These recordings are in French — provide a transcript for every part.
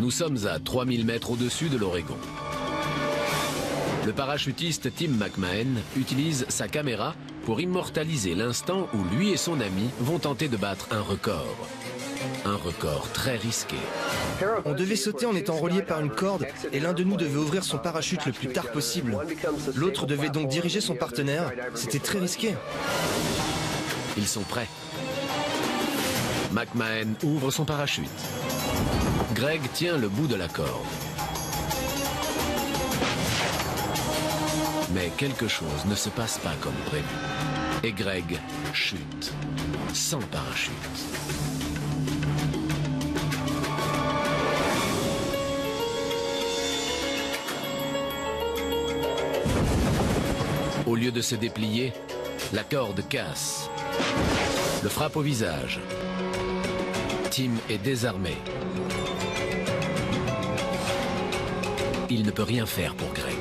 Nous sommes à 3000 mètres au-dessus de l'Oregon. Le parachutiste Tim McMahon utilise sa caméra pour immortaliser l'instant où lui et son ami vont tenter de battre un record. Un record très risqué. On devait sauter en étant relié par une corde et l'un de nous devait ouvrir son parachute le plus tard possible. L'autre devait donc diriger son partenaire. C'était très risqué. Ils sont prêts. McMahon ouvre son parachute. Greg tient le bout de la corde. Mais quelque chose ne se passe pas comme prévu. Et Greg chute, sans parachute. Au lieu de se déplier, la corde casse, le frappe au visage. Tim est désarmé. Il ne peut rien faire pour Greg.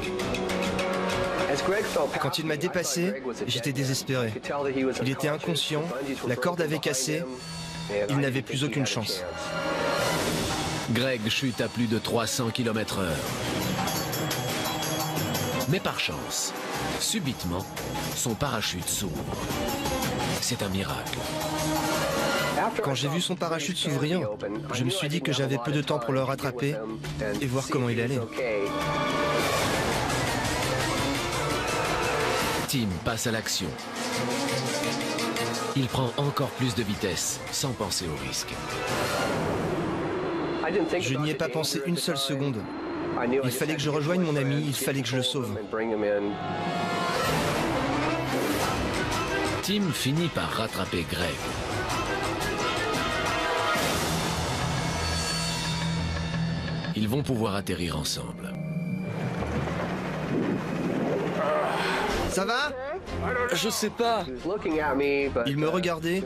Quand il m'a dépassé, j'étais désespéré. Il était inconscient, la corde avait cassé, il n'avait plus aucune chance. Greg chute à plus de 300 km/h. Mais par chance, subitement, son parachute s'ouvre. C'est un miracle. Quand j'ai vu son parachute s'ouvrir, je me suis dit que j'avais peu de temps pour le rattraper et voir comment il allait. Tim passe à l'action. Il prend encore plus de vitesse, sans penser au risque. Je n'y ai pas pensé une seule seconde. Il fallait que je rejoigne mon ami, il fallait que je le sauve. Tim finit par rattraper Greg. Ils vont pouvoir atterrir ensemble. Ça va? Je sais pas. Il me regardait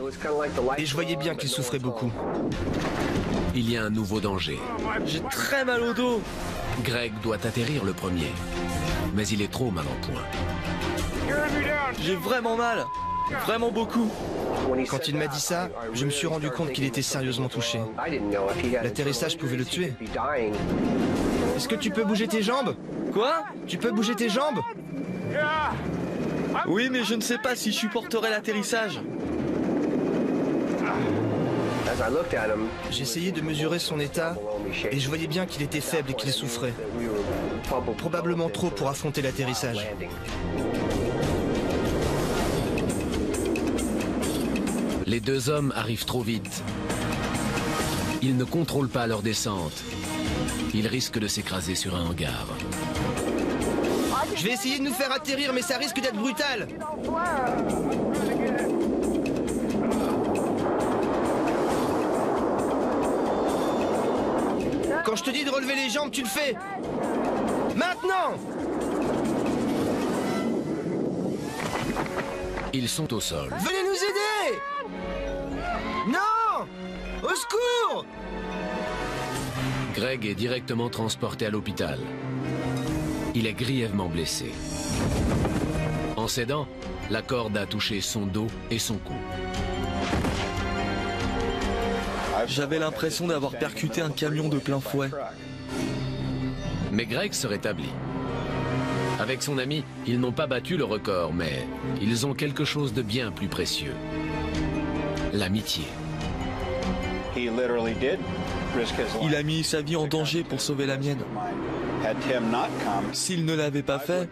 et je voyais bien qu'il souffrait beaucoup. Il y a un nouveau danger. J'ai très mal au dos. Greg doit atterrir le premier, mais il est trop mal en point. J'ai vraiment mal. Vraiment beaucoup. Quand il m'a dit ça, je me suis rendu compte qu'il était sérieusement touché. L'atterrissage pouvait le tuer. Est-ce que tu peux bouger tes jambes? Quoi? Tu peux bouger tes jambes? Oui, mais je ne sais pas si je supporterai l'atterrissage. J'essayais de mesurer son état et je voyais bien qu'il était faible et qu'il souffrait. Probablement trop pour affronter l'atterrissage. Les deux hommes arrivent trop vite. Ils ne contrôlent pas leur descente. Ils risquent de s'écraser sur un hangar. Je vais essayer de nous faire atterrir, mais ça risque d'être brutal. Quand je te dis de relever les jambes, tu le fais. Maintenant! Ils sont au sol. Venez nous aider! Non! Au secours! Greg est directement transporté à l'hôpital. Il est grièvement blessé. En cédant, la corde a touché son dos et son cou. J'avais l'impression d'avoir percuté un camion de plein fouet. Mais Greg se rétablit. Avec son ami, ils n'ont pas battu le record, mais ils ont quelque chose de bien plus précieux. L'amitié. Il a mis sa vie en danger pour sauver la mienne. S'il ne l'avait pas fait,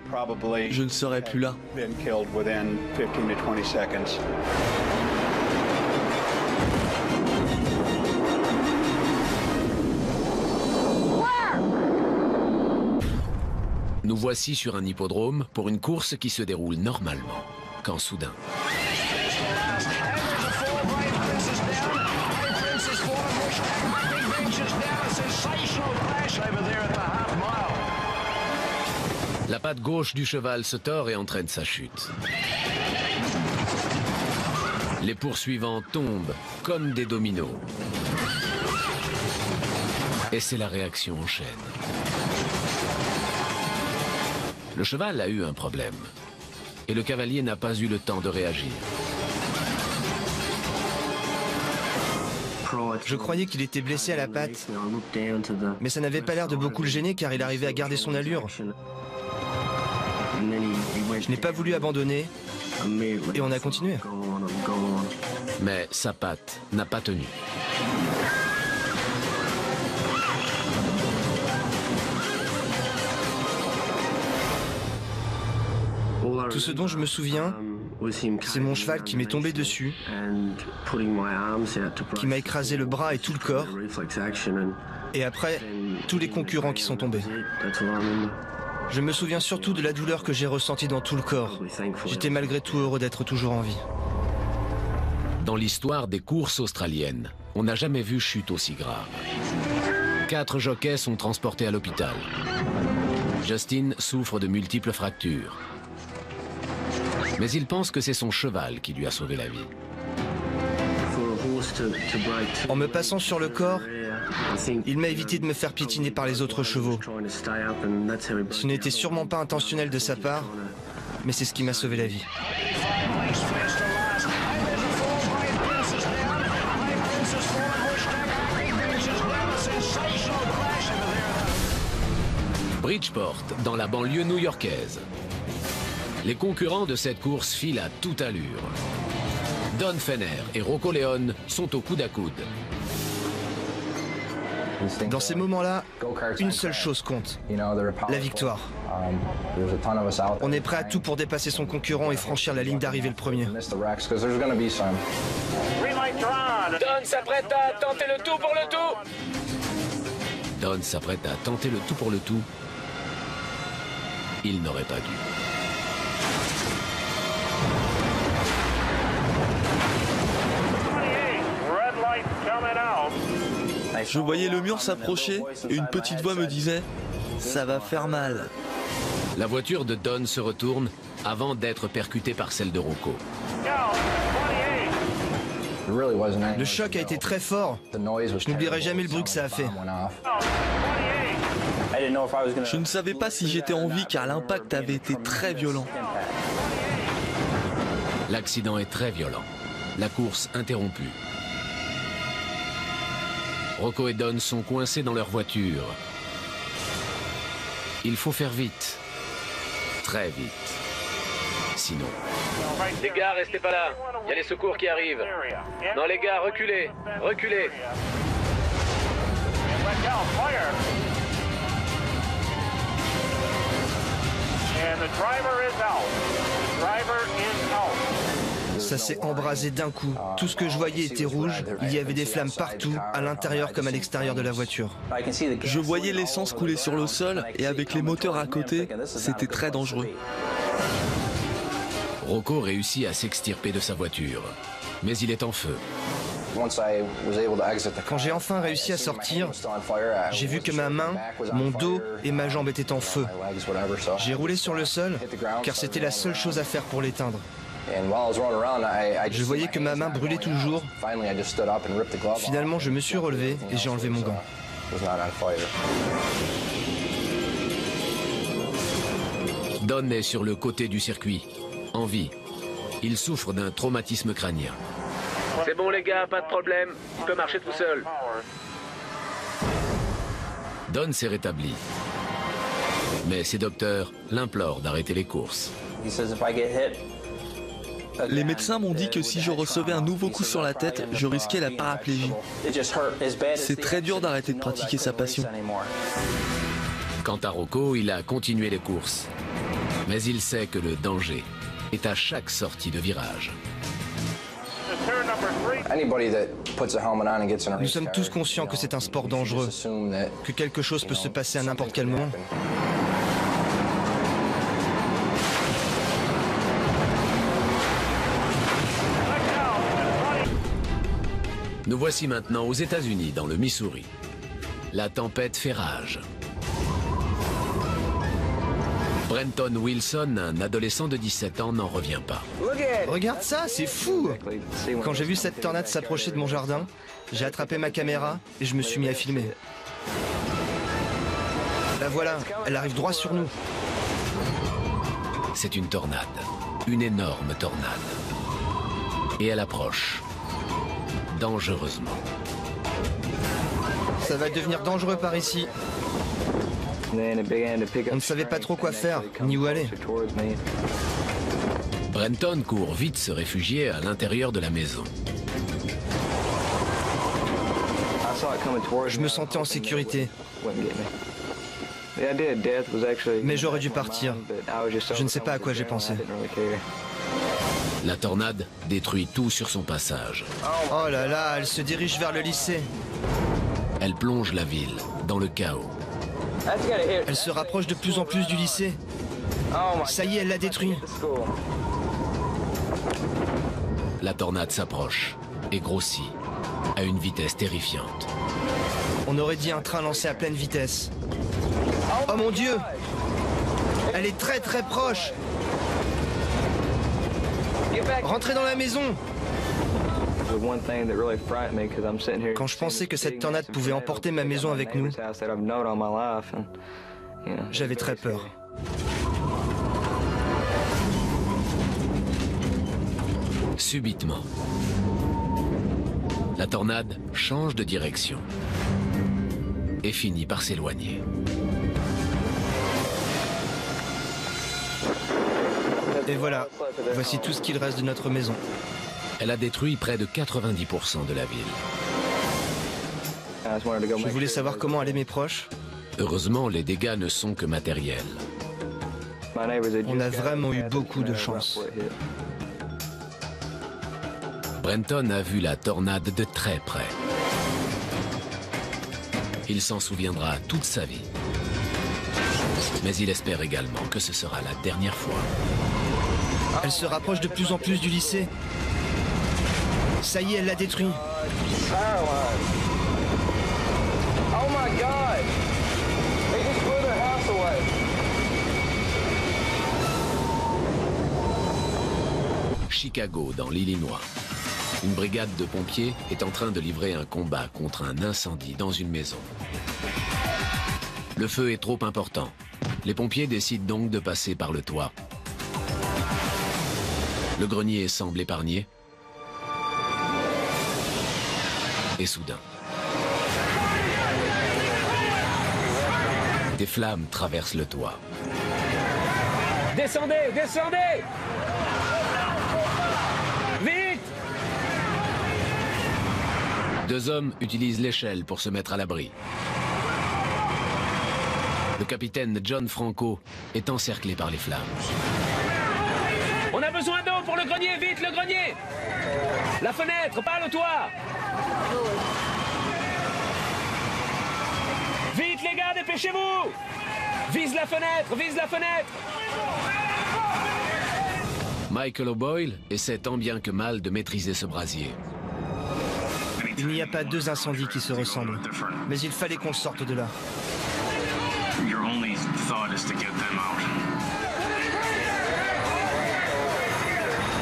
je ne serais plus là. Nous voici sur un hippodrome pour une course qui se déroule normalement, quand soudain... La patte gauche du cheval se tord et entraîne sa chute. Les poursuivants tombent comme des dominos. Et c'est la réaction en chaîne. Le cheval a eu un problème. Et le cavalier n'a pas eu le temps de réagir. Je croyais qu'il était blessé à la patte, mais ça n'avait pas l'air de beaucoup le gêner car il arrivait à garder son allure. Je n'ai pas voulu abandonner et on a continué. Mais sa patte n'a pas tenu. Tout ce dont je me souviens, c'est mon cheval qui m'est tombé dessus, qui m'a écrasé le bras et tout le corps, et après, tous les concurrents qui sont tombés. Je me souviens surtout de la douleur que j'ai ressentie dans tout le corps. J'étais malgré tout heureux d'être toujours en vie. Dans l'histoire des courses australiennes, on n'a jamais vu chute aussi grave. 4 jockeys sont transportés à l'hôpital. Justin souffre de multiples fractures. Mais il pense que c'est son cheval qui lui a sauvé la vie. En me passant sur le corps, il m'a évité de me faire piétiner par les autres chevaux. Ce n'était sûrement pas intentionnel de sa part, mais c'est ce qui m'a sauvé la vie. Bridgeport, dans la banlieue new-yorkaise. Les concurrents de cette course filent à toute allure. Don Fener et Rocco Leone sont au coude à coude. Dans ces moments-là, une seule chose compte, la victoire. On est prêt à tout pour dépasser son concurrent et franchir la ligne d'arrivée le premier. Don s'apprête à tenter le tout pour le tout. Don s'apprête à tenter le tout pour le tout. Il n'aurait pas dû. Je voyais le mur s'approcher et une petite voix me disait « Ça va faire mal ». La voiture de Don se retourne avant d'être percutée par celle de Rocco. Le choc a été très fort. Je n'oublierai jamais le bruit que ça a fait. Je ne savais pas si j'étais en vie car l'impact avait été très violent. L'accident est très violent. La course interrompue. Rocco et Don sont coincés dans leur voiture. Il faut faire vite. Très vite. Sinon... Les gars, restez pas là. Il y a les secours qui arrivent. Non, les gars, reculez. Reculez. Ça s'est embrasé d'un coup. Tout ce que je voyais était rouge. Il y avait des flammes partout, à l'intérieur comme à l'extérieur de la voiture. Je voyais l'essence couler sur le sol et avec les moteurs à côté, c'était très dangereux. Rocco réussit à s'extirper de sa voiture, mais il est en feu. Quand j'ai enfin réussi à sortir, j'ai vu que ma main, mon dos et ma jambe étaient en feu. J'ai roulé sur le sol, car c'était la seule chose à faire pour l'éteindre. Je voyais que ma main brûlait toujours. Finalement, je me suis relevé et j'ai enlevé mon gant. Don est sur le côté du circuit, en vie. Il souffre d'un traumatisme crânien. C'est bon les gars, pas de problème. Il peut marcher tout seul. Don s'est rétabli. Mais ses docteurs l'implorent d'arrêter les courses. Les médecins m'ont dit que si je recevais un nouveau coup sur la tête, je risquais la paraplégie. C'est très dur d'arrêter de pratiquer sa passion. Quant à Rocco, il a continué les courses. Mais il sait que le danger est à chaque sortie de virage. Nous sommes tous conscients que c'est un sport dangereux, que quelque chose peut se passer à n'importe quel moment. Nous voici maintenant aux États-Unis, dans le Missouri. La tempête fait rage. Brenton Wilson, un adolescent de 17 ans, n'en revient pas. Regarde ça, c'est fou! Quand j'ai vu cette tornade s'approcher de mon jardin, j'ai attrapé ma caméra et je me suis mis à filmer. La voilà, elle arrive droit sur nous. C'est une tornade, une énorme tornade. Et elle approche. dangereusement. Ça va devenir dangereux par ici. On ne savait pas trop quoi faire, ni où aller. Brenton court vite se réfugier à l'intérieur de la maison. Je me sentais en sécurité. Mais j'aurais dû partir. Je ne sais pas à quoi j'ai pensé. La tornade détruit tout sur son passage. Oh là là, elle se dirige vers le lycée. Elle plonge la ville dans le chaos. Elle se rapproche de plus en plus du lycée. Ça y est, elle l'a détruit. La tornade s'approche et grossit à une vitesse terrifiante. On aurait dit un train lancé à pleine vitesse. Oh mon Dieu! Elle est très très proche! Rentrez dans la maison! Quand je pensais que cette tornade pouvait emporter ma maison avec nous, j'avais très peur. Subitement, la tornade change de direction et finit par s'éloigner. Et voilà, voici tout ce qu'il reste de notre maison. Elle a détruit près de 90% de la ville. Je voulais savoir comment allaient mes proches. Heureusement, les dégâts ne sont que matériels. On a vraiment eu beaucoup de chance. Brenton a vu la tornade de très près. Il s'en souviendra toute sa vie. Mais il espère également que ce sera la dernière fois. Elle se rapproche de plus en plus du lycée. Ça y est, elle l'a détruit. Oh my God! They just blew their house away. Chicago, dans l'Illinois. Une brigade de pompiers est en train de livrer un combat contre un incendie dans une maison. Le feu est trop important. Les pompiers décident donc de passer par le toit. Le grenier semble épargné. Et soudain, des flammes traversent le toit. Descendez, descendez! Vite! Deux hommes utilisent l'échelle pour se mettre à l'abri. Le capitaine John Franco est encerclé par les flammes. On a besoin d'eau pour le grenier, vite, le grenier! La fenêtre, pas le toit! Vite, les gars, dépêchez-vous! Vise la fenêtre, vise la fenêtre! Michael O'Boyle essaie tant bien que mal de maîtriser ce brasier. Il n'y a pas deux incendies qui se ressemblent. Mais il fallait qu'on sorte de là.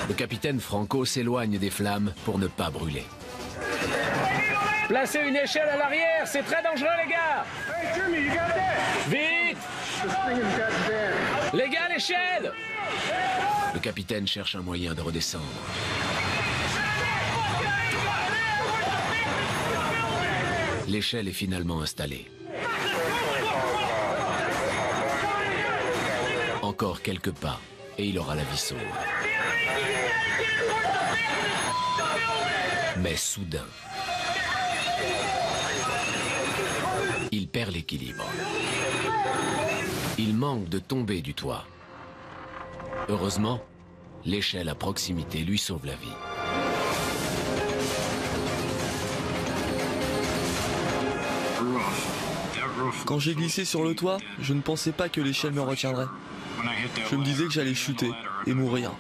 Le capitaine Franco s'éloigne des flammes pour ne pas brûler. Placez une échelle à l'arrière, c'est très dangereux, les gars! Vite! Les gars, l'échelle! Le capitaine cherche un moyen de redescendre. L'échelle est finalement installée. Encore quelques pas et il aura la vie sauve. Mais soudain, il perd l'équilibre. Il manque de tomber du toit. Heureusement, l'échelle à proximité lui sauve la vie. Quand j'ai glissé sur le toit, je ne pensais pas que l'échelle me retiendrait. Je me disais que j'allais chuter et mourir.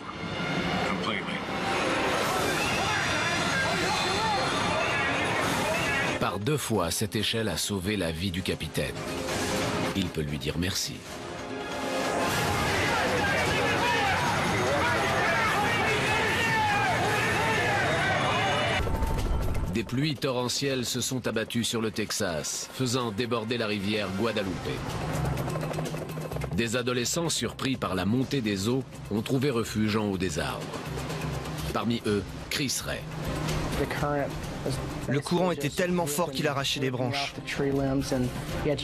Par deux fois, cette échelle a sauvé la vie du capitaine. Il peut lui dire merci. Des pluies torrentielles se sont abattues sur le Texas, faisant déborder la rivière Guadalupe. Des adolescents surpris par la montée des eaux ont trouvé refuge en haut des arbres. Parmi eux, Chris Ray. Le courant était tellement fort qu'il arrachait les branches.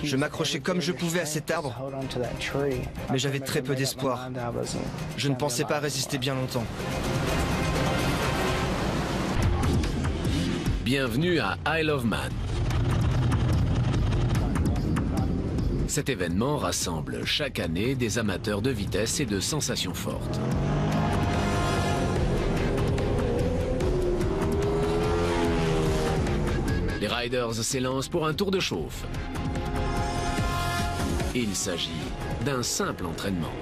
Je m'accrochais comme je pouvais à cet arbre, mais j'avais très peu d'espoir. Je ne pensais pas résister bien longtemps. Bienvenue à Isle of Man. Cet événement rassemble chaque année des amateurs de vitesse et de sensations fortes. Les riders s'élancent pour un tour de chauffe. Il s'agit d'un simple entraînement.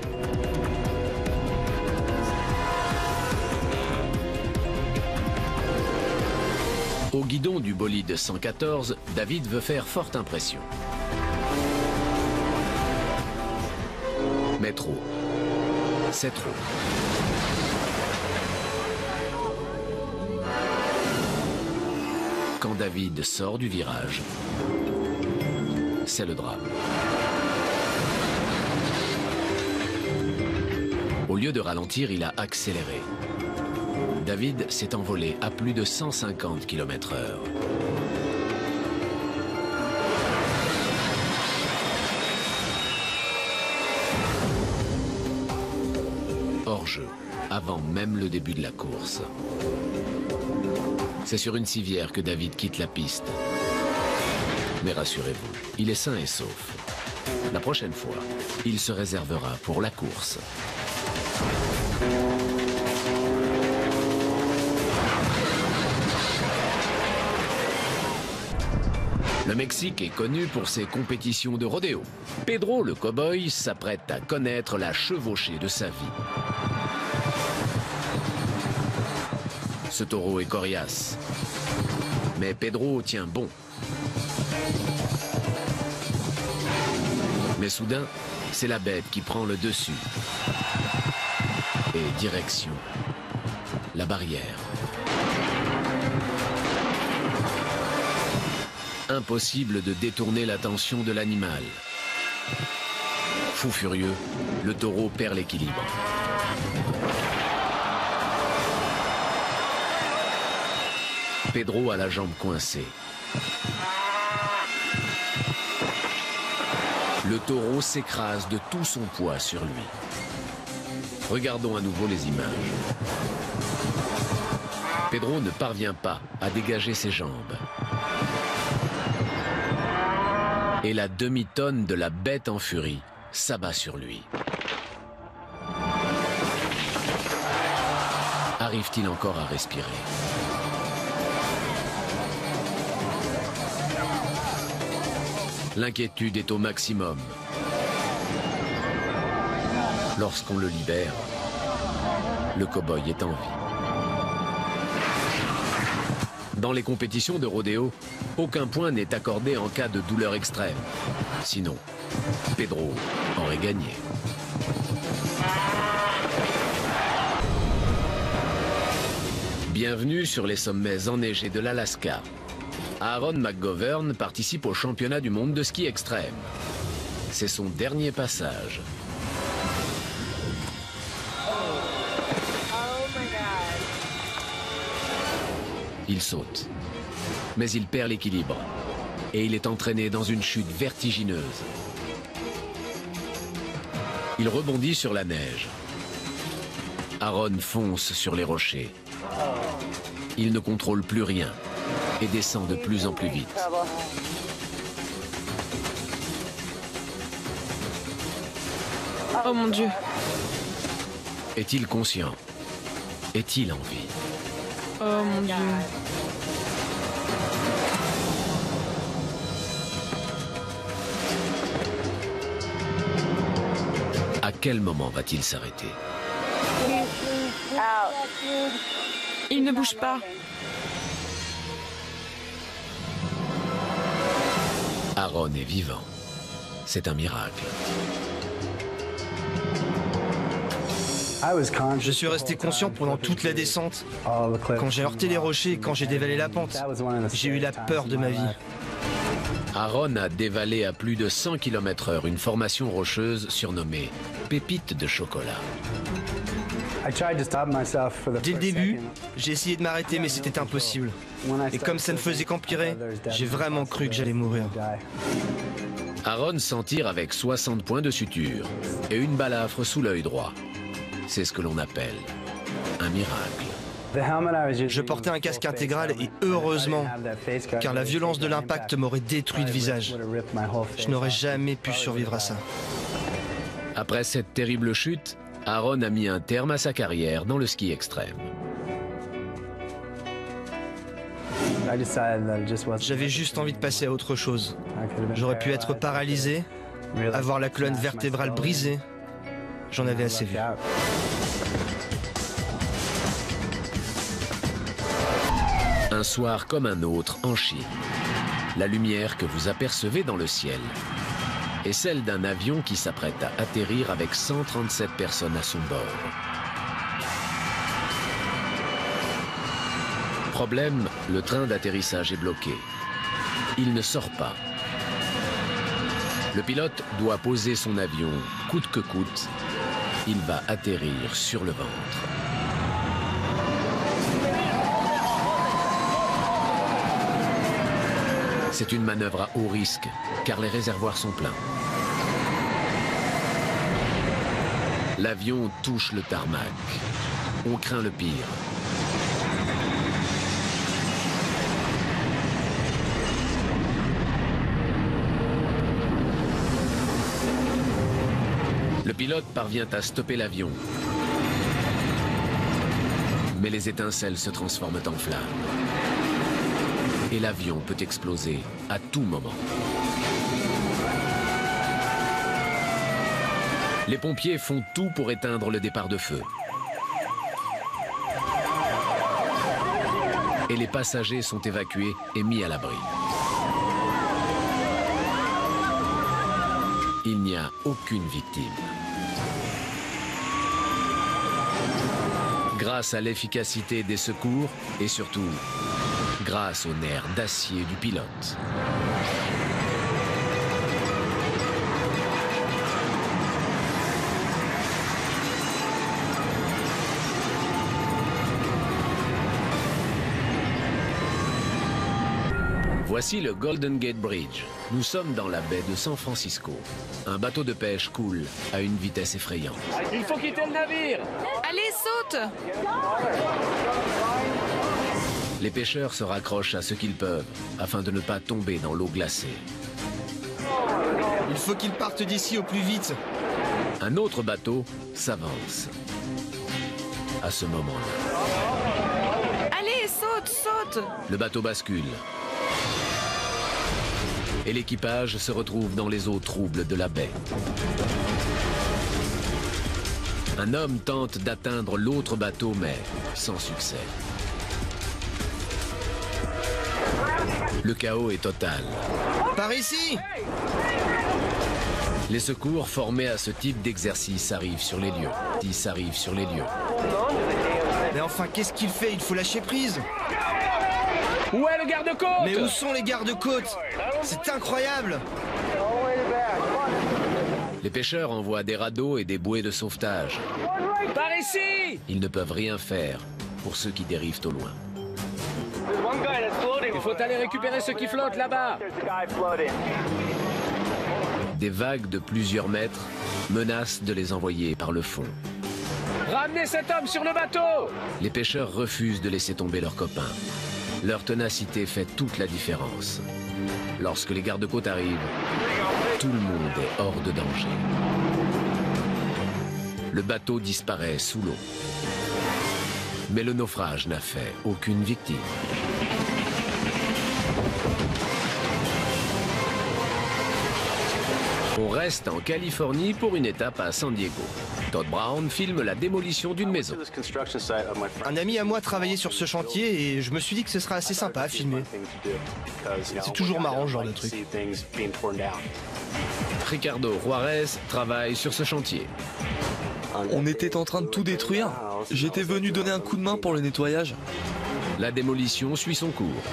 Au guidon du bolide 114, David veut faire forte impression. Mais trop. C'est trop. Quand David sort du virage, c'est le drame. Au lieu de ralentir, il a accéléré. David s'est envolé à plus de 150 km/h. Hors jeu, avant même le début de la course. C'est sur une civière que David quitte la piste. Mais rassurez-vous, il est sain et sauf. La prochaine fois, il se réservera pour la course. Le Mexique est connu pour ses compétitions de rodéo. Pedro, le cow-boy, s'apprête à connaître la chevauchée de sa vie. Ce taureau est coriace. Mais Pedro tient bon. Mais soudain, c'est la bête qui prend le dessus. Et direction la barrière. Impossible de détourner l'attention de l'animal. Fou furieux, le taureau perd l'équilibre. Pedro a la jambe coincée. Le taureau s'écrase de tout son poids sur lui. Regardons à nouveau les images. Pedro ne parvient pas à dégager ses jambes. Et la demi-tonne de la bête en furie s'abat sur lui. Arrive-t-il encore à respirer? L'inquiétude est au maximum. Lorsqu'on le libère, le cow-boy est en vie. Dans les compétitions de rodéo, aucun point n'est accordé en cas de douleur extrême. Sinon, Pedro aurait gagné. Bienvenue sur les sommets enneigés de l'Alaska. Aaron McGovern participe au championnat du monde de ski extrême. C'est son dernier passage. Il saute, mais il perd l'équilibre et il est entraîné dans une chute vertigineuse. Il rebondit sur la neige. Aaron fonce sur les rochers. Il ne contrôle plus rien et descend de plus en plus vite. Oh mon Dieu. Est-il conscient? Est-il en vie? Oh mon Dieu. À quel moment va-t-il s'arrêter? Il ne bouge pas. Aaron est vivant. C'est un miracle. Je suis resté conscient pendant toute la descente. Quand j'ai heurté les rochers et quand j'ai dévalé la pente, j'ai eu la peur de ma vie. Aaron a dévalé à plus de 100 km/h une formation rocheuse surnommée Pépite de chocolat. Dès le début, j'ai essayé de m'arrêter, mais c'était impossible. Et comme ça ne faisait qu'empirer, j'ai vraiment cru que j'allais mourir. Aaron s'en tire avec 60 points de suture et une balafre sous l'œil droit. C'est ce que l'on appelle un miracle. Je portais un casque intégral et heureusement, car la violence de l'impact m'aurait détruit le visage. Je n'aurais jamais pu survivre à ça. Après cette terrible chute, Aaron a mis un terme à sa carrière dans le ski extrême. J'avais juste envie de passer à autre chose. J'aurais pu être paralysé, avoir la colonne vertébrale brisée. J'en avais assez vu. Un soir comme un autre en Chine. La lumière que vous apercevez dans le ciel est celle d'un avion qui s'apprête à atterrir avec 137 personnes à son bord. Problème, le train d'atterrissage est bloqué. Il ne sort pas. Le pilote doit poser son avion coûte que coûte. Il va atterrir sur le ventre. C'est une manœuvre à haut risque, car les réservoirs sont pleins. L'avion touche le tarmac. On craint le pire. Le pilote parvient à stopper l'avion. Mais les étincelles se transforment en flammes. Et l'avion peut exploser à tout moment. Les pompiers font tout pour éteindre le départ de feu. Et les passagers sont évacués et mis à l'abri. Il n'y a aucune victime. Grâce à l'efficacité des secours et surtout grâce aux nerfs d'acier du pilote. Voici le Golden Gate Bridge. Nous sommes dans la baie de San Francisco. Un bateau de pêche coule à une vitesse effrayante. Il faut quitter le navire! Allez, saute! Les pêcheurs se raccrochent à ce qu'ils peuvent afin de ne pas tomber dans l'eau glacée. Il faut qu'ils partent d'ici au plus vite. Un autre bateau s'avance. À ce moment-là, Allez, saute, saute! le bateau bascule. Et l'équipage se retrouve dans les eaux troubles de la baie. Un homme tente d'atteindre l'autre bateau, mais sans succès. Le chaos est total. Par ici! Les secours formés à ce type d'exercice arrivent sur les lieux. Mais enfin, qu'est-ce qu'il fait? Il faut lâcher prise. Où est le garde-côte? Mais où sont les gardes-côtes? C'est incroyable! Les pêcheurs envoient des radeaux et des bouées de sauvetage. Par ici! Ils ne peuvent rien faire pour ceux qui dérivent au loin. Il faut aller récupérer ceux qui flottent là-bas. Des vagues de plusieurs mètres menacent de les envoyer par le fond. Ramenez cet homme sur le bateau! Les pêcheurs refusent de laisser tomber leurs copains. Leur ténacité fait toute la différence. Lorsque les gardes-côtes arrivent, tout le monde est hors de danger. Le bateau disparaît sous l'eau. Mais le naufrage n'a fait aucune victime. On reste en Californie pour une étape à San Diego. Todd Brown filme la démolition d'une maison. Un ami à moi travaillait sur ce chantier et je me suis dit que ce serait assez sympa à filmer. C'est toujours marrant ce genre de truc. Ricardo Juarez travaille sur ce chantier. On était en train de tout détruire. J'étais venu donner un coup de main pour le nettoyage. La démolition suit son cours.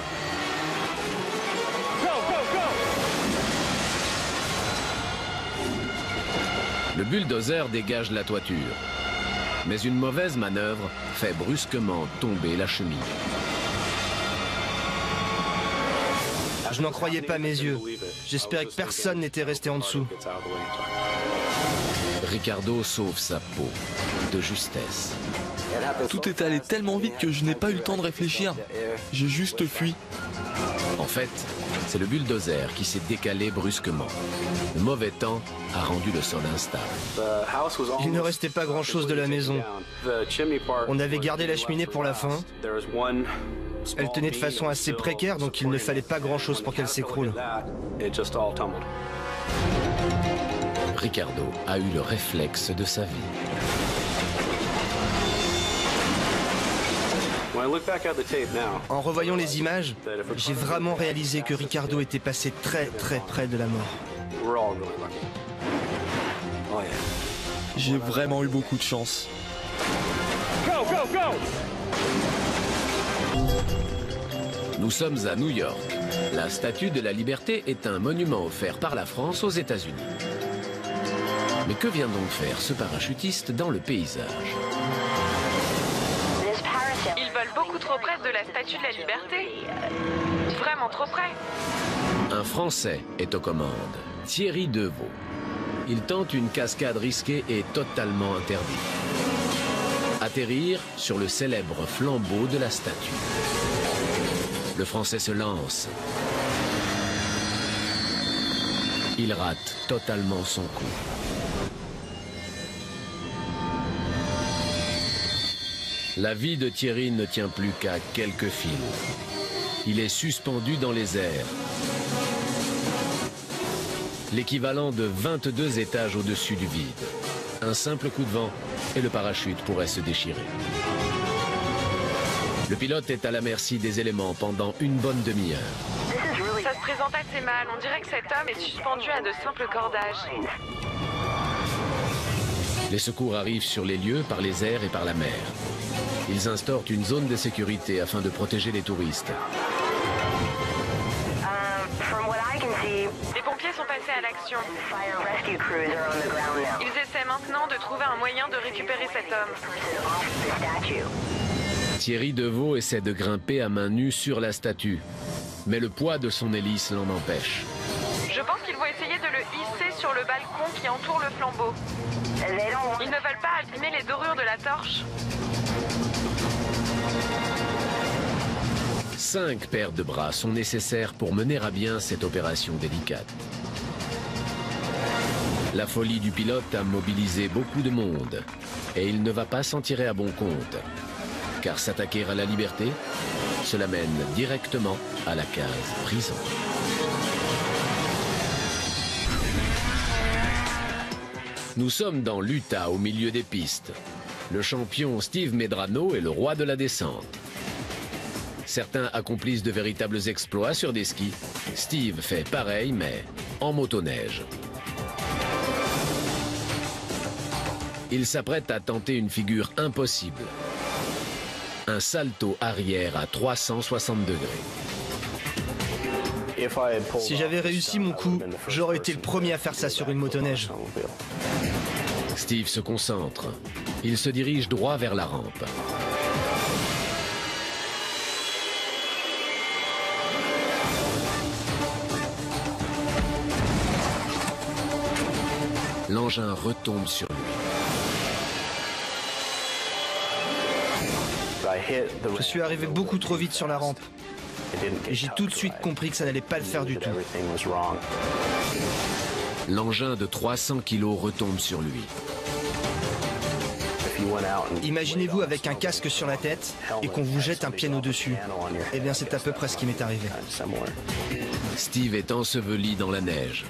Le bulldozer dégage la toiture. Mais une mauvaise manœuvre fait brusquement tomber la cheminée. Je n'en croyais pas mes yeux. J'espérais que personne n'était resté en dessous. Ricardo sauve sa peau, de justesse. Tout est allé tellement vite que je n'ai pas eu le temps de réfléchir. J'ai juste fui. En fait, c'est le bulldozer qui s'est décalé brusquement. Le mauvais temps a rendu le sol instable. Il ne restait pas grand-chose de la maison. On avait gardé la cheminée pour la fin. Elle tenait de façon assez précaire, donc il ne fallait pas grand-chose pour qu'elle s'écroule. Ricardo a eu le réflexe de sa vie. En revoyant les images, j'ai vraiment réalisé que Ricardo était passé très près de la mort. J'ai vraiment eu beaucoup de chance. Nous sommes à New York. La Statue de la Liberté est un monument offert par la France aux États-Unis. Mais que vient donc faire ce parachutiste dans le paysage? Ils volent beaucoup trop près de la Statue de la Liberté. Vraiment trop près. Un Français est aux commandes, Thierry Deveau. Il tente une cascade risquée et totalement interdite. Atterrir sur le célèbre flambeau de la statue. Le Français se lance. Il rate totalement son coup. La vie de Thierry ne tient plus qu'à quelques fils. Il est suspendu dans les airs. L'équivalent de 22 étages au-dessus du vide. Un simple coup de vent et le parachute pourrait se déchirer. Le pilote est à la merci des éléments pendant une bonne demi-heure. Ça se présente assez mal. On dirait que cet homme est suspendu à de simples cordages. Les secours arrivent sur les lieux par les airs et par la mer. Ils instaurent une zone de sécurité afin de protéger les touristes. Les pompiers sont passés à l'action. Ils essaient maintenant de trouver un moyen de récupérer cet homme. Thierry Deveau essaie de grimper à main nue sur la statue, mais le poids de son hélice l'en empêche. Je pense qu'ils vont essayer de le hisser sur le balcon qui entoure le flambeau. Ils ne veulent pas abîmer les dorures de la torche. 5 paires de bras sont nécessaires pour mener à bien cette opération délicate. La folie du pilote a mobilisé beaucoup de monde et il ne va pas s'en tirer à bon compte. Car s'attaquer à la liberté, cela mène directement à la case prison. Nous sommes dans l'Utah, au milieu des pistes. Le champion Steve Medrano est le roi de la descente. Certains accomplissent de véritables exploits sur des skis. Steve fait pareil, mais en motoneige. Il s'apprête à tenter une figure impossible. Un salto arrière à 360 degrés. Si j'avais réussi mon coup, j'aurais été le premier à faire ça sur une motoneige. Steve se concentre. Il se dirige droit vers la rampe. L'engin retombe sur lui. Je suis arrivé beaucoup trop vite sur la rampe. Et j'ai tout de suite compris que ça n'allait pas le faire du tout. L'engin de 300 kilos retombe sur lui. Imaginez-vous avec un casque sur la tête et qu'on vous jette un piano dessus. Eh bien, c'est à peu près ce qui m'est arrivé. Steve est enseveli dans la neige.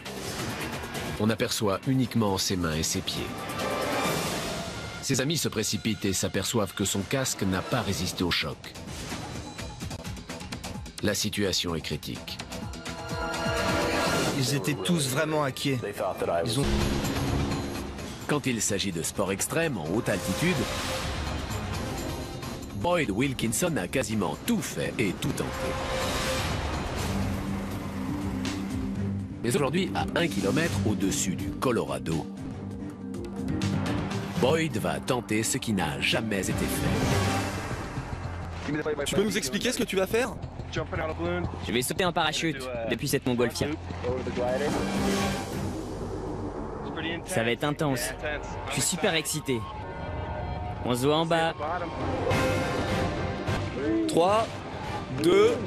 On aperçoit uniquement ses mains et ses pieds. Ses amis se précipitent et s'aperçoivent que son casque n'a pas résisté au choc. La situation est critique. Ils étaient tous vraiment inquiets. Ils ont... Quand il s'agit de sport extrême en haute altitude, Boyd Wilkinson a quasiment tout fait et tout tenté. Mais aujourd'hui, à 1 km au-dessus du Colorado, Boyd va tenter ce qui n'a jamais été fait. Tu peux nous expliquer ce que tu vas faire? Je vais sauter en parachute depuis cette montgolfière. Ça va être intense. Je suis super excité. On se voit en bas. 3, 2,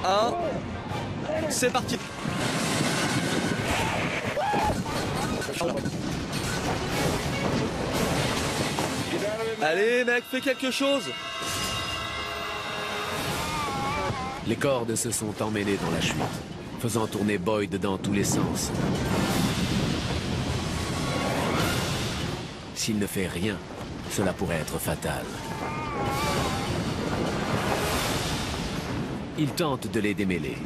1, c'est parti. Allez mec, fais quelque chose. Les cordes se sont emmêlées dans la chute, faisant tourner Boyd dans tous les sens. S'il ne fait rien, cela pourrait être fatal. Il tente de les démêler.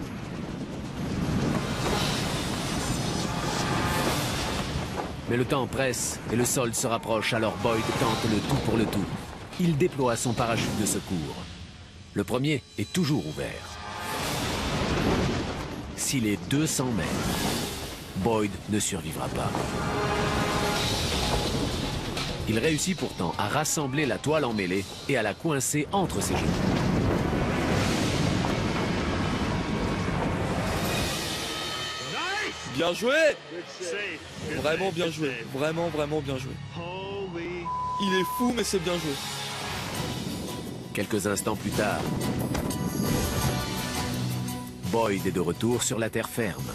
Mais le temps presse et le sol se rapproche, alors Boyd tente le tout pour le tout. Il déploie son parachute de secours. Le premier est toujours ouvert. S'il est 200 mètres, Boyd ne survivra pas. Il réussit pourtant à rassembler la toile emmêlée et à la coincer entre ses genoux. Bien joué! Vraiment bien joué. Vraiment, vraiment bien joué. Il est fou, mais c'est bien joué. Quelques instants plus tard, Boyd est de retour sur la terre ferme.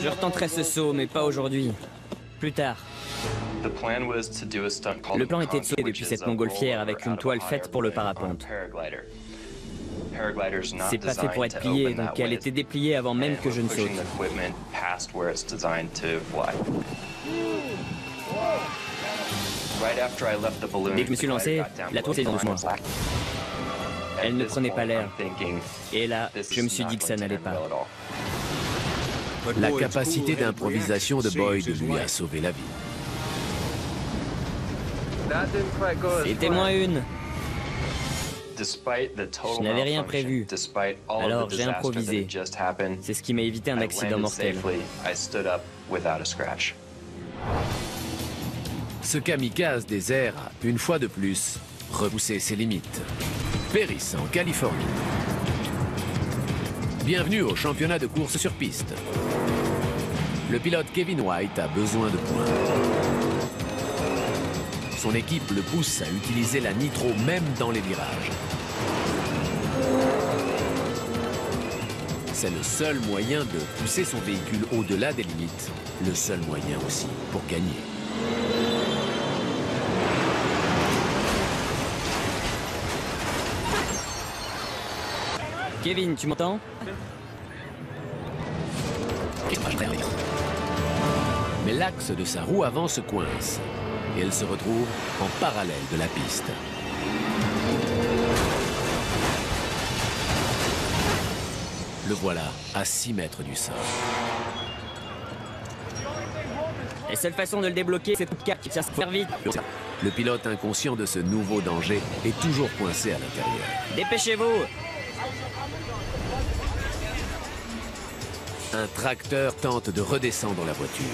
Je retenterai ce saut, mais pas aujourd'hui. Plus tard. Le plan était de sauter depuis cette montgolfière avec une toile faite pour le parapente. C'est pas fait pour être plié, donc elle était dépliée avant même que je ne saute. Dès que je me suis lancé, la toile s'est dans moi. Elle ne prenait pas l'air. Et là, je me suis dit que ça n'allait pas. La capacité d'improvisation de Boyd lui a sauvé la vie. C'était moins une. Je n'avais rien prévu. Alors j'ai improvisé. C'est ce qui m'a évité un accident mortel. Ce kamikaze des airs a, une fois de plus, repoussé ses limites. Périsse, en Californie. Bienvenue au championnat de course sur piste. Le pilote Kevin White a besoin de points. Son équipe le pousse à utiliser la nitro même dans les virages. C'est le seul moyen de pousser son véhicule au-delà des limites. Le seul moyen aussi pour gagner. Kevin, tu m'entends? Mais l'axe de sa roue avant se coince et elle se retrouve en parallèle de la piste. Le voilà à 6 mètres du sol. La seule façon de le débloquer, c'est de faire vite. Le pilote inconscient de ce nouveau danger est toujours coincé à l'intérieur. Dépêchez-vous! Un tracteur tente de redescendre la voiture.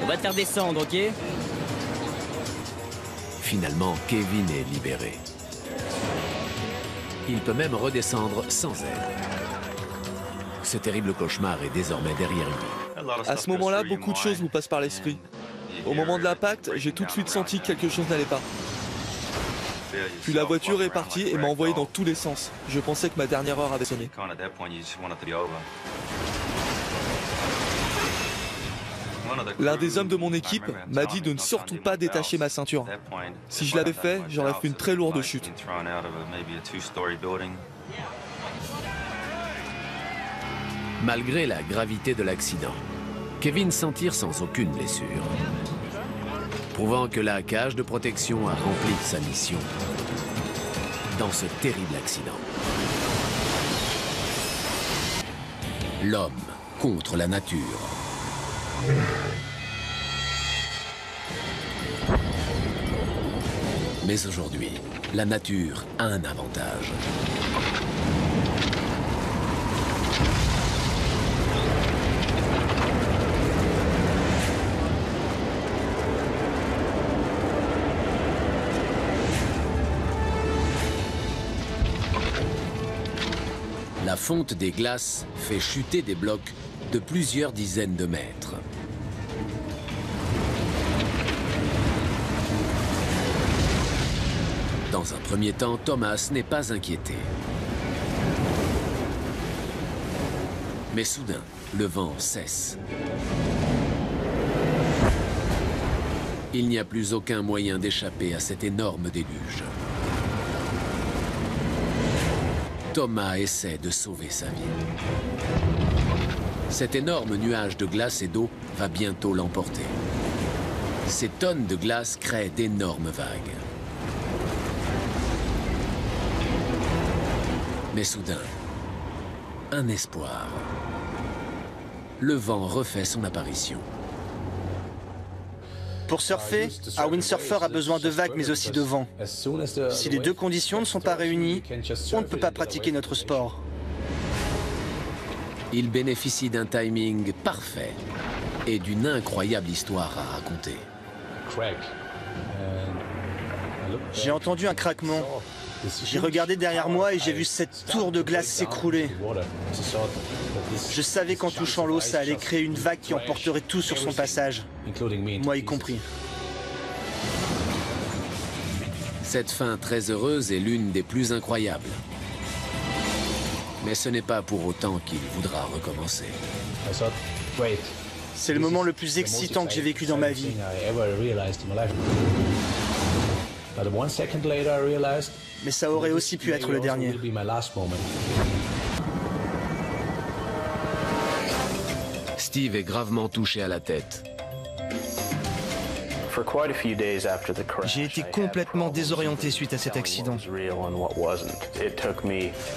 On va te faire descendre, ok? Finalement, Kevin est libéré. Il peut même redescendre sans aide. Ce terrible cauchemar est désormais derrière lui. À ce moment-là, beaucoup de choses vous passent par l'esprit. Au moment de l'impact, j'ai tout de suite senti que quelque chose n'allait pas. Puis la voiture est partie et m'a envoyé dans tous les sens. Je pensais que ma dernière heure avait sonné. L'un des hommes de mon équipe m'a dit de ne surtout pas détacher ma ceinture. Si je l'avais fait, j'aurais fait une très lourde chute. Malgré la gravité de l'accident, Kevin s'en tire sans aucune blessure, prouvant que la cage de protection a rempli sa mission dans ce terrible accident. L'homme contre la nature. Mais aujourd'hui, la nature a un avantage. fonte des glaces fait chuter des blocs de plusieurs dizaines de mètres. Dans un premier temps, Thomas n'est pas inquiété. Mais soudain, le vent cesse. Il n'y a plus aucun moyen d'échapper à cet énorme déluge. Thomas essaie de sauver sa vie. Cet énorme nuage de glace et d'eau va bientôt l'emporter. Ces tonnes de glace créent d'énormes vagues. Mais soudain, un espoir. Le vent refait son apparition. Pour surfer, un windsurfer a besoin de vagues mais aussi de vent. Si les deux conditions ne sont pas réunies, on ne peut pas pratiquer notre sport. Il bénéficie d'un timing parfait et d'une incroyable histoire à raconter. J'ai entendu un craquement. J'ai regardé derrière moi et j'ai vu cette tour de glace s'écrouler. Je savais qu'en touchant l'eau, ça allait créer une vague qui emporterait tout sur son passage, moi y compris. Cette fin très heureuse est l'une des plus incroyables. Mais ce n'est pas pour autant qu'il voudra recommencer. C'est le moment le plus excitant que j'ai vécu dans ma vie. Mais ça aurait aussi pu être le dernier. Steve est gravement touché à la tête. J'ai été complètement désorienté suite à cet accident.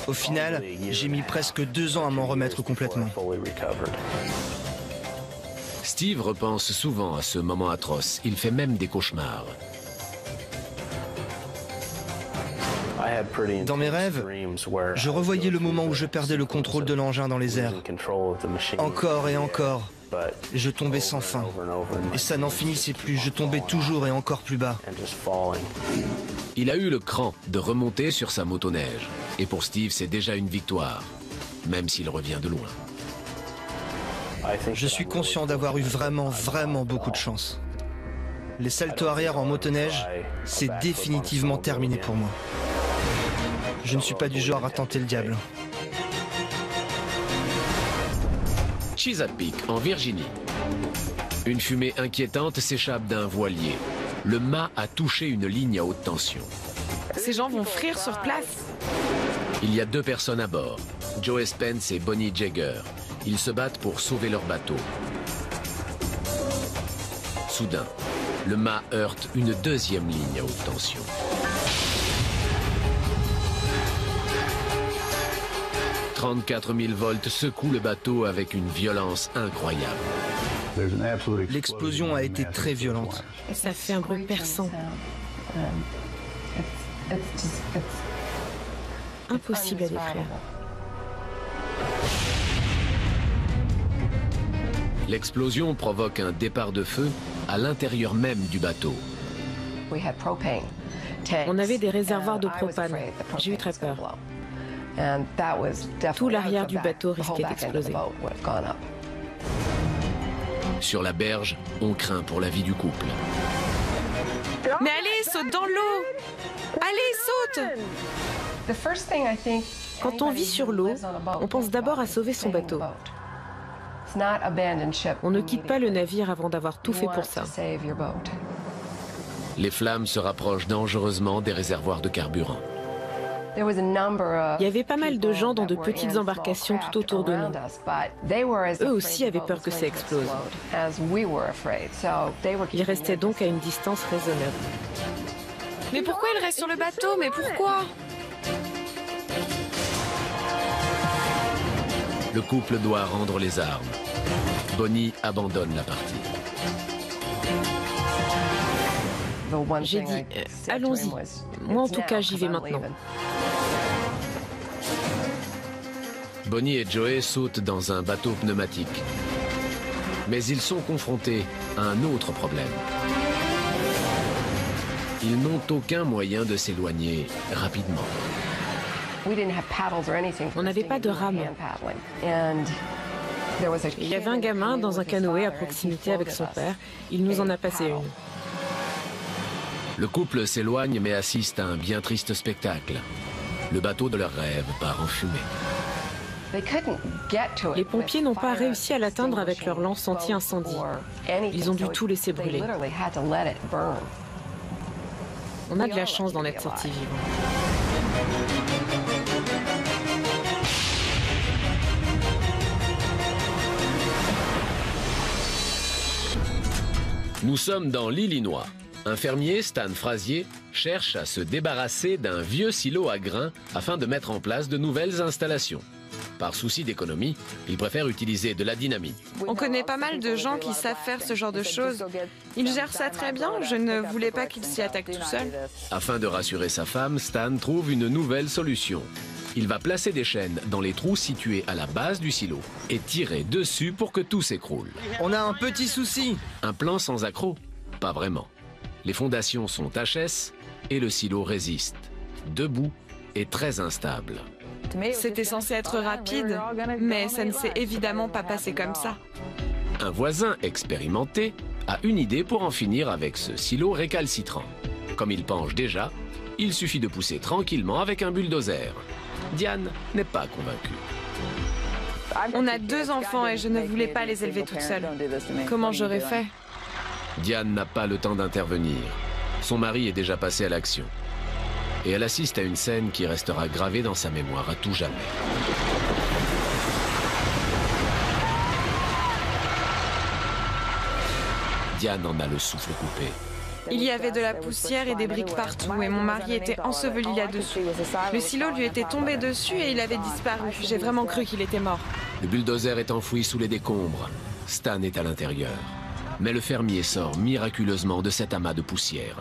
Au final, j'ai mis presque 2 ans à m'en remettre complètement. Steve repense souvent à ce moment atroce. Il fait même des cauchemars. Dans mes rêves, je revoyais le moment où je perdais le contrôle de l'engin dans les airs. Encore et encore. Je tombais sans fin. Et ça n'en finissait plus. Je tombais toujours et encore plus bas. Il a eu le cran de remonter sur sa motoneige. Et pour Steve, c'est déjà une victoire, même s'il revient de loin. Je suis conscient d'avoir eu vraiment beaucoup de chance. Les saltos arrière en motoneige, c'est définitivement terminé pour moi. Je ne suis pas du genre à tenter le diable. Chesapeake, en Virginie. Une fumée inquiétante s'échappe d'un voilier. Le mât a touché une ligne à haute tension. Ces gens vont frire sur place. Il y a 2 personnes à bord, Joe Spence et Bonnie Jagger. Ils se battent pour sauver leur bateau. Soudain, le mât heurte une 2e ligne à haute tension. « 34 000 volts secouent le bateau avec une violence incroyable. L'explosion a été très violente. Ça fait un bruit perçant. Impossible à décrire. L'explosion provoque un départ de feu à l'intérieur même du bateau. On avait des réservoirs de propane. J'ai eu très peur. Tout l'arrière du bateau risquait d'exploser. Sur la berge, on craint pour la vie du couple. Mais allez, saute dans l'eau! Allez, saute! Quand on vit sur l'eau, on pense d'abord à sauver son bateau. On ne quitte pas le navire avant d'avoir tout fait pour ça. Les flammes se rapprochent dangereusement des réservoirs de carburant. Il y avait pas mal de gens dans de petites embarcations tout autour de nous. Eux aussi avaient peur que ça explose. Ils restaient donc à une distance raisonnable. Mais pourquoi ils restent sur le bateau? Mais pourquoi? Le couple doit rendre les armes. Bonnie abandonne la partie. J'ai dit, allons-y. Moi, en tout cas, j'y vais maintenant. Bonnie et Joey sautent dans un bateau pneumatique. Mais ils sont confrontés à un autre problème. Ils n'ont aucun moyen de s'éloigner rapidement. On n'avait pas de rame. Il y avait un gamin dans un canoë à proximité avec son père. Il nous en a passé une. Le couple s'éloigne mais assiste à un bien triste spectacle. Le bateau de leur rêve part en fumée. Les pompiers n'ont pas réussi à l'atteindre avec leur lance anti-incendie. Ils ont dû tout laisser brûler. On a de la chance d'en être sortis vivants. Nous sommes dans l'Illinois. Un fermier, Stan Frazier, cherche à se débarrasser d'un vieux silo à grains afin de mettre en place de nouvelles installations. Par souci d'économie, il préfère utiliser de la dynamite. On connaît pas mal de gens qui savent faire ce genre de choses. Ils gèrent ça très bien, je ne voulais pas qu'ils s'y attaquent tout seuls. Afin de rassurer sa femme, Stan trouve une nouvelle solution. Il va placer des chaînes dans les trous situés à la base du silo et tirer dessus pour que tout s'écroule. On a un petit souci. Un plan sans accroc? Pas vraiment. Les fondations sont HS et le silo résiste. Debout et très instable. C'était censé être rapide, mais ça ne s'est évidemment pas passé comme ça. Un voisin expérimenté a une idée pour en finir avec ce silo récalcitrant. Comme il penche déjà, il suffit de pousser tranquillement avec un bulldozer. Diane n'est pas convaincue. On a 2 enfants et je ne voulais pas les élever toute seule. Comment j'aurais fait? Diane n'a pas le temps d'intervenir. Son mari est déjà passé à l'action. Et elle assiste à une scène qui restera gravée dans sa mémoire à tout jamais. Diane en a le souffle coupé. Il y avait de la poussière et des briques partout et mon mari était enseveli là-dessus. Le silo lui était tombé dessus et il avait disparu. J'ai vraiment cru qu'il était mort. Le bulldozer est enfoui sous les décombres. Stan est à l'intérieur. Mais le fermier sort miraculeusement de cet amas de poussière.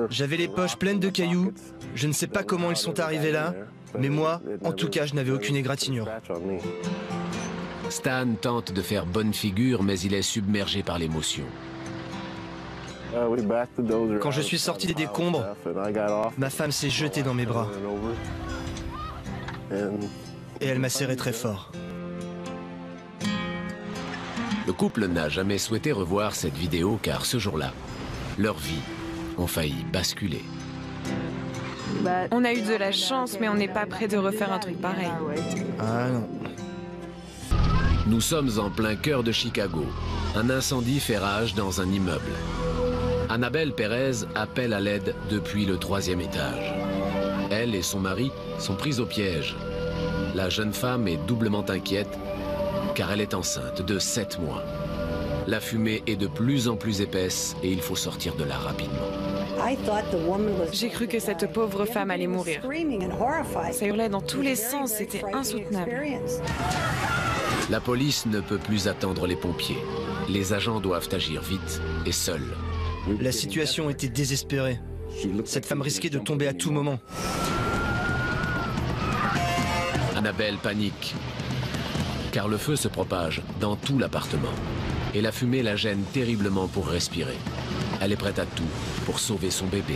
J'avais les poches pleines de cailloux. Je ne sais pas comment ils sont arrivés là, mais moi, en tout cas, je n'avais aucune égratignure. Stan tente de faire bonne figure, mais il est submergé par l'émotion. Quand je suis sorti des décombres, ma femme s'est jetée dans mes bras. Et elle m'a serré très fort. Le couple n'a jamais souhaité revoir cette vidéo car ce jour-là, leurs vies ont failli basculer. On a eu de la chance, mais on n'est pas prêt de refaire un truc pareil. Ah non. Nous sommes en plein cœur de Chicago. Un incendie fait rage dans un immeuble. Annabelle Perez appelle à l'aide depuis le 3e étage. Elle et son mari sont pris au piège. La jeune femme est doublement inquiète car elle est enceinte de 7 mois. La fumée est de plus en plus épaisse et il faut sortir de là rapidement. J'ai cru que cette pauvre femme allait mourir. Ça hurlait dans tous les sens, c'était insoutenable. La police ne peut plus attendre les pompiers. Les agents doivent agir vite et seuls. La situation était désespérée. Cette femme risquait de tomber à tout moment. Annabelle panique, car le feu se propage dans tout l'appartement. Et la fumée la gêne terriblement pour respirer. Elle est prête à tout pour sauver son bébé.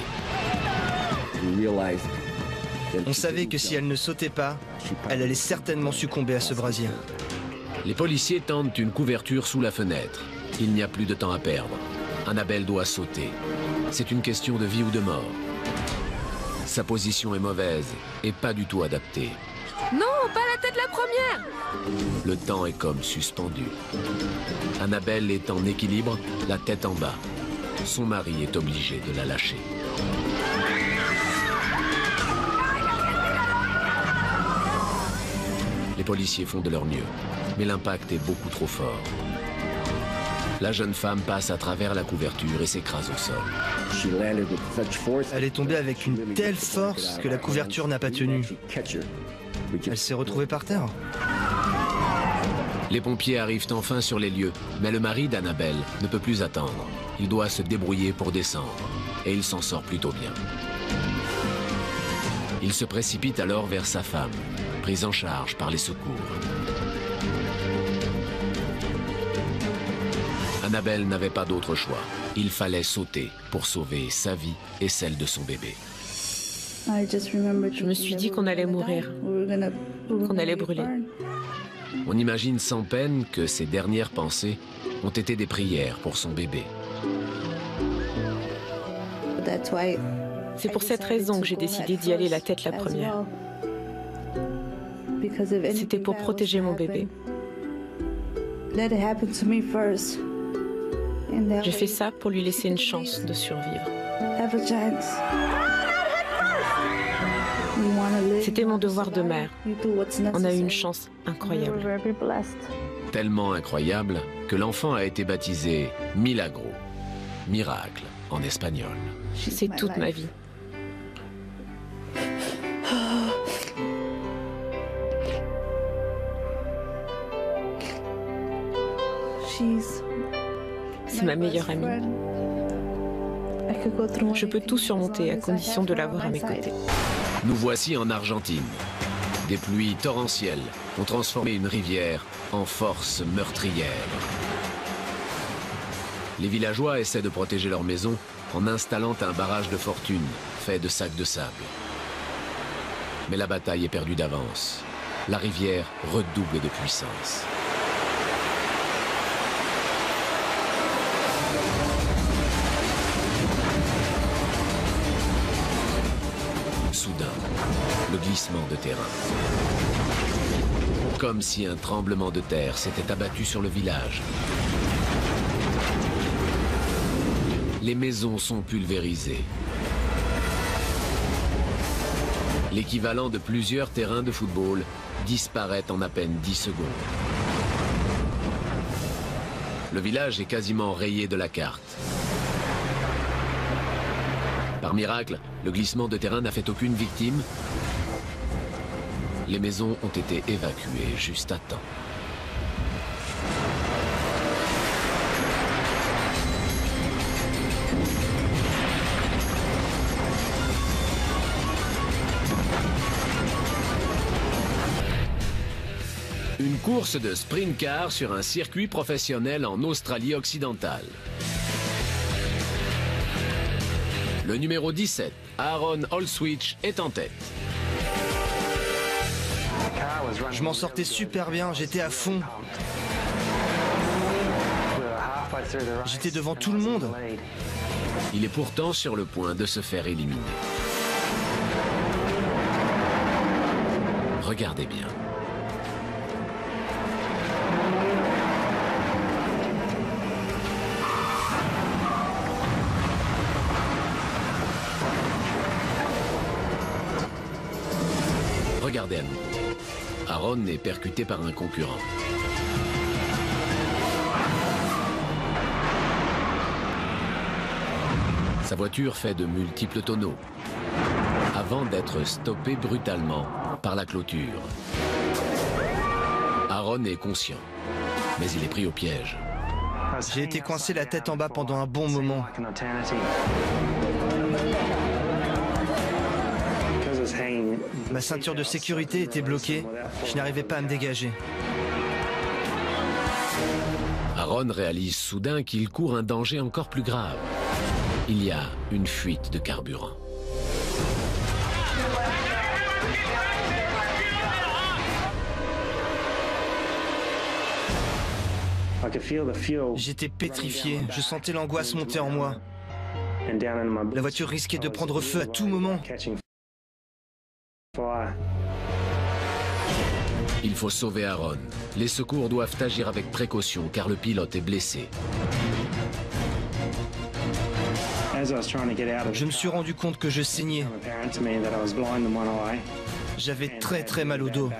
On savait que si elle ne sautait pas, elle allait certainement succomber à ce brasier. Les policiers tentent une couverture sous la fenêtre. Il n'y a plus de temps à perdre. Annabelle doit sauter. C'est une question de vie ou de mort. Sa position est mauvaise et pas du tout adaptée. Non, pas la tête la première! Le temps est comme suspendu. Annabelle est en équilibre, la tête en bas. Son mari est obligé de la lâcher. Les policiers font de leur mieux, mais l'impact est beaucoup trop fort. La jeune femme passe à travers la couverture et s'écrase au sol. Elle est tombée avec une telle force que la couverture n'a pas tenu. Elle s'est retrouvée par terre. Les pompiers arrivent enfin sur les lieux, mais le mari d'Annabelle ne peut plus attendre. Il doit se débrouiller pour descendre, et il s'en sort plutôt bien. Il se précipite alors vers sa femme, prise en charge par les secours. Annabelle n'avait pas d'autre choix. Il fallait sauter pour sauver sa vie et celle de son bébé. Je me suis dit qu'on allait mourir, qu'on allait brûler. On imagine sans peine que ses dernières pensées ont été des prières pour son bébé. C'est pour cette raison que j'ai décidé d'y aller la tête la première. C'était pour protéger mon bébé. J'ai fait ça pour lui laisser une chance de survivre. C'était mon devoir de mère. On a eu une chance incroyable. Tellement incroyable que l'enfant a été baptisé Milagro, miracle en espagnol. C'est toute ma vie. C'est ma meilleure amie. Je peux tout surmonter à condition de l'avoir à mes côtés. Nous voici en Argentine. Des pluies torrentielles ont transformé une rivière en force meurtrière. Les villageois essaient de protéger leur maison en installant un barrage de fortune fait de sacs de sable. Mais la bataille est perdue d'avance. La rivière redouble de puissance. Soudain, le glissement de terrain. Comme si un tremblement de terre s'était abattu sur le village. Les maisons sont pulvérisées. L'équivalent de plusieurs terrains de football disparaît en à peine 10 secondes. Le village est quasiment rayé de la carte. Par miracle, le glissement de terrain n'a fait aucune victime. Les maisons ont été évacuées juste à temps. Une course de sprint car sur un circuit professionnel en Australie occidentale. Le numéro 17, Aaron Allswitch, est en tête. Je m'en sortais super bien, j'étais à fond. J'étais devant tout le monde. Il est pourtant sur le point de se faire éliminer. Regardez bien. Regardez à nouveau. Aaron est percuté par un concurrent. Sa voiture fait de multiples tonneaux avant d'être stoppée brutalement par la clôture. Aaron est conscient, mais il est pris au piège. J'ai été coincé la tête en bas pendant un bon moment. Ma ceinture de sécurité était bloquée, je n'arrivais pas à me dégager. Aaron réalise soudain qu'il court un danger encore plus grave. Il y a une fuite de carburant. J'étais pétrifié, je sentais l'angoisse monter en moi. La voiture risquait de prendre feu à tout moment. Il faut sauver Aaron. Les secours doivent agir avec précaution car le pilote est blessé. Je me suis rendu compte que je saignais. J'avais très mal au dos.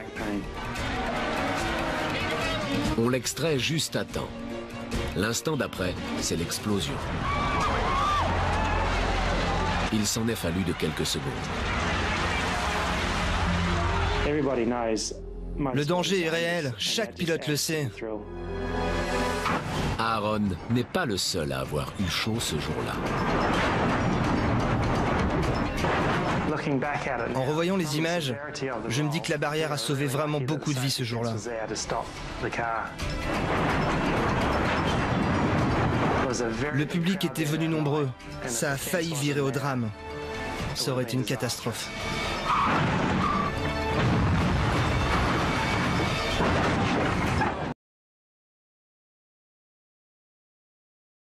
On l'extrait juste à temps. L'instant d'après, c'est l'explosion. Il s'en est fallu de quelques secondes. Le danger est réel, chaque pilote le sait. Aaron n'est pas le seul à avoir eu chaud ce jour-là. En revoyant les images, je me dis que la barrière a sauvé vraiment beaucoup de vies ce jour-là. Le public était venu nombreux. Ça a failli virer au drame. ça aurait été une catastrophe.